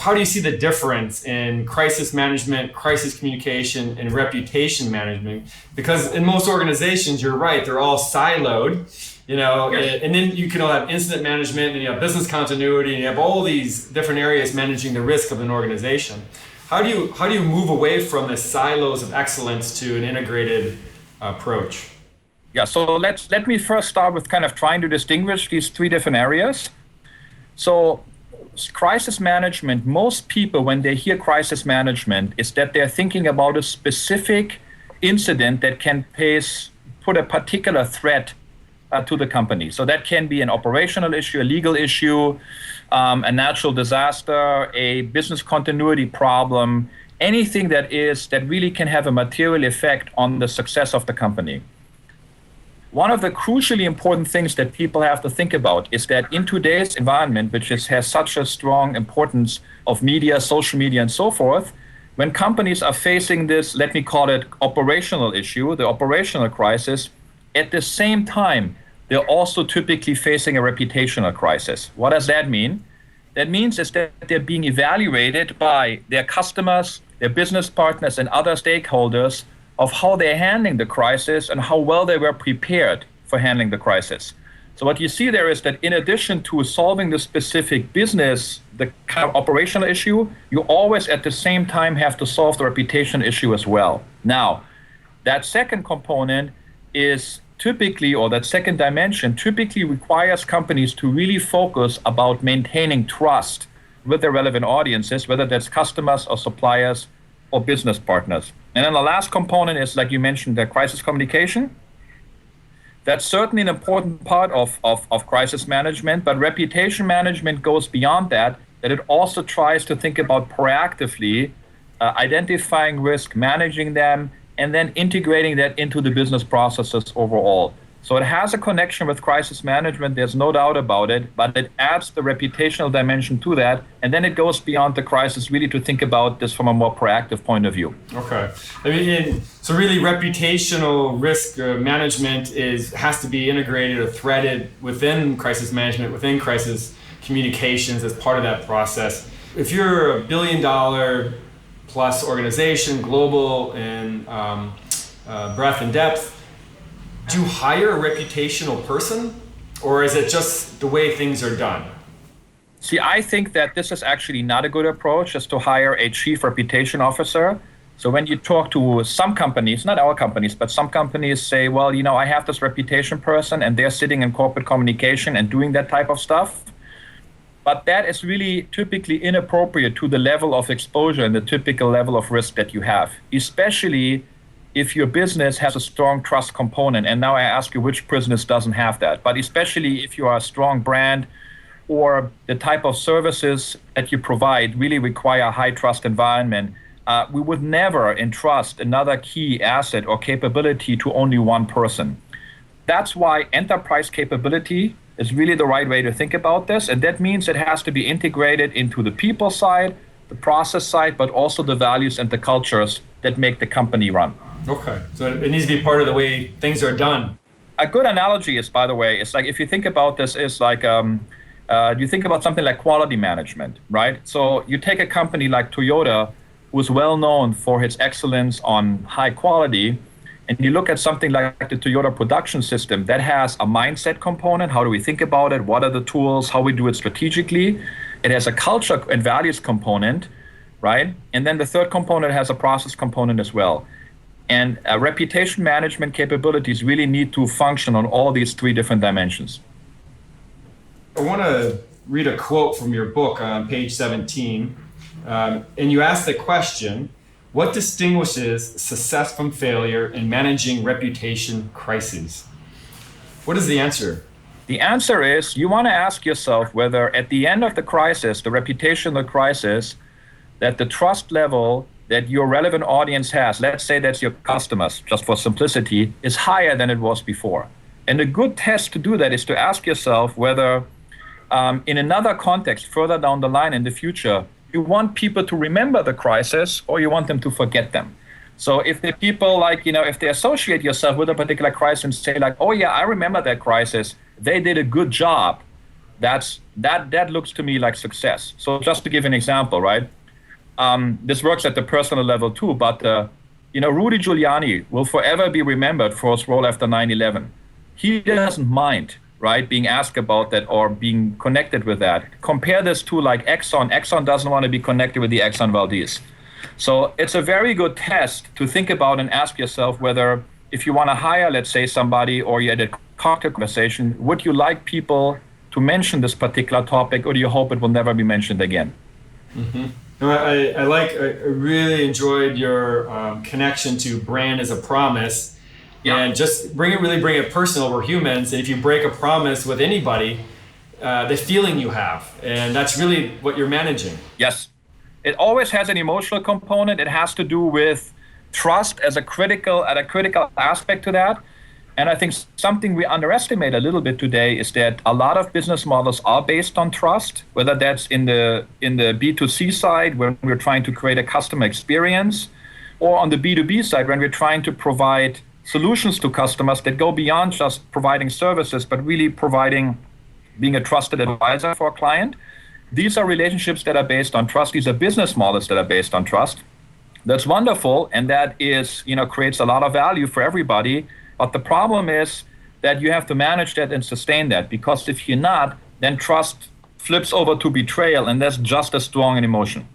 how do you see the difference in crisis management, crisis communication, and reputation management? Because in most organizations, you're right, they're all siloed, yes. And then you can all have incident management, and you have business continuity, and you have all these different areas managing the risk of an organization. How do you move away from the silos of excellence to an integrated approach? Yeah, so let me first start with kind of trying to distinguish these three different areas. So crisis management, most people, when they hear crisis management, is that they're thinking about a specific incident that can put a particular threat to the company. So that can be an operational issue, a legal issue, a natural disaster, a business continuity problem, anything that really can have a material effect on the success of the company. One of the crucially important things that people have to think about is that in today's environment, which has such a strong importance of media, social media, and so forth, when companies are facing this, let me call it operational issue, the operational crisis, at the same time, they're also typically facing a reputational crisis. What does that mean? That means is that they're being evaluated by their customers, their business partners, and other stakeholders of how they're handling the crisis and how well they were prepared for handling the crisis. So what you see there is that in addition to solving the specific business, the kind of operational issue, you always at the same time have to solve the reputation issue as well. Now, that second component is typically, or that second dimension, typically requires companies to really focus about maintaining trust with their relevant audiences, whether that's customers or suppliers or business partners. And then the last component is, like you mentioned, the crisis communication. That's certainly an important part of crisis management, but reputation management goes beyond that it also tries to think about proactively identifying risk, managing them, and then integrating that into the business processes overall. So it has a connection with crisis management, there's no doubt about it, but it adds the reputational dimension to that, and then it goes beyond the crisis really to think about this from a more proactive point of view. Okay. So really reputational risk management has to be integrated or threaded within crisis management, within crisis communications as part of that process. If you're $1 billion plus organization, global in breadth and depth, do you hire a reputational person, or is it just the way things are done? See, I think that this is actually not a good approach, is to hire a chief reputation officer. So when you talk to some companies, not our companies, but some companies say, well, I have this reputation person and they're sitting in corporate communication and doing that type of stuff. But that is really typically inappropriate to the level of exposure and the typical level of risk that you have, especially if your business has a strong trust component. And now I ask you, which business doesn't have that? But especially if you are a strong brand or the type of services that you provide really require a high trust environment, we would never entrust another key asset or capability to only one person. That's why enterprise capability is really the right way to think about this. And that means it has to be integrated into the people side, the process side, but also the values and the cultures that make the company run. Okay, so it needs to be part of the way things are done. A good analogy is, by the way, it's like if you think about this, is like you think about something like quality management, right? So you take a company like Toyota, who's well known for its excellence on high quality, and you look at something like the Toyota production system that has a mindset component. How do we think about it? What are the tools? How we do it strategically? It has a culture and values component, right? And then the third component has a process component as well. And reputation management capabilities really need to function on all these three different dimensions. I want to read a quote from your book on page 17. And you ask the question, what distinguishes success from failure in managing reputation crises? What is the answer? The answer is you want to ask yourself whether at the end of the crisis, the reputational crisis, that the trust level that your relevant audience has, let's say that's your customers, just for simplicity, is higher than it was before. And a good test to do that is to ask yourself whether in another context, further down the line in the future, you want people to remember the crisis or you want them to forget them. So if the people if they associate yourself with a particular crisis and say like, oh yeah, I remember that crisis, they did a good job, that looks to me like success. So just to give an example, right? This works at the personal level too, but Rudy Giuliani will forever be remembered for his role after 9/11. He doesn't mind, right, being asked about that or being connected with that. Compare this to like Exxon. Exxon doesn't want to be connected with the Exxon Valdez. So it's a very good test to think about and ask yourself whether, if you want to hire, let's say, somebody, or you're at a cocktail conversation, would you like people to mention this particular topic, or do you hope it will never be mentioned again? Mm-hmm. I really enjoyed your connection to brand as a promise, and just bring it personal. We're humans, and if you break a promise with anybody, the feeling you have, and that's really what you're managing. Yes, it always has an emotional component. It has to do with trust as a critical aspect to that. And I think something we underestimate a little bit today is that a lot of business models are based on trust, whether that's in the B2C side, when we're trying to create a customer experience, or on the B2B side, when we're trying to provide solutions to customers that go beyond just providing services, but really being a trusted advisor for a client. These are relationships that are based on trust. These are business models that are based on trust. That's wonderful, and that is, creates a lot of value for everybody. But the problem is that you have to manage that and sustain that, because if you're not, then trust flips over to betrayal, and that's just as strong an emotion.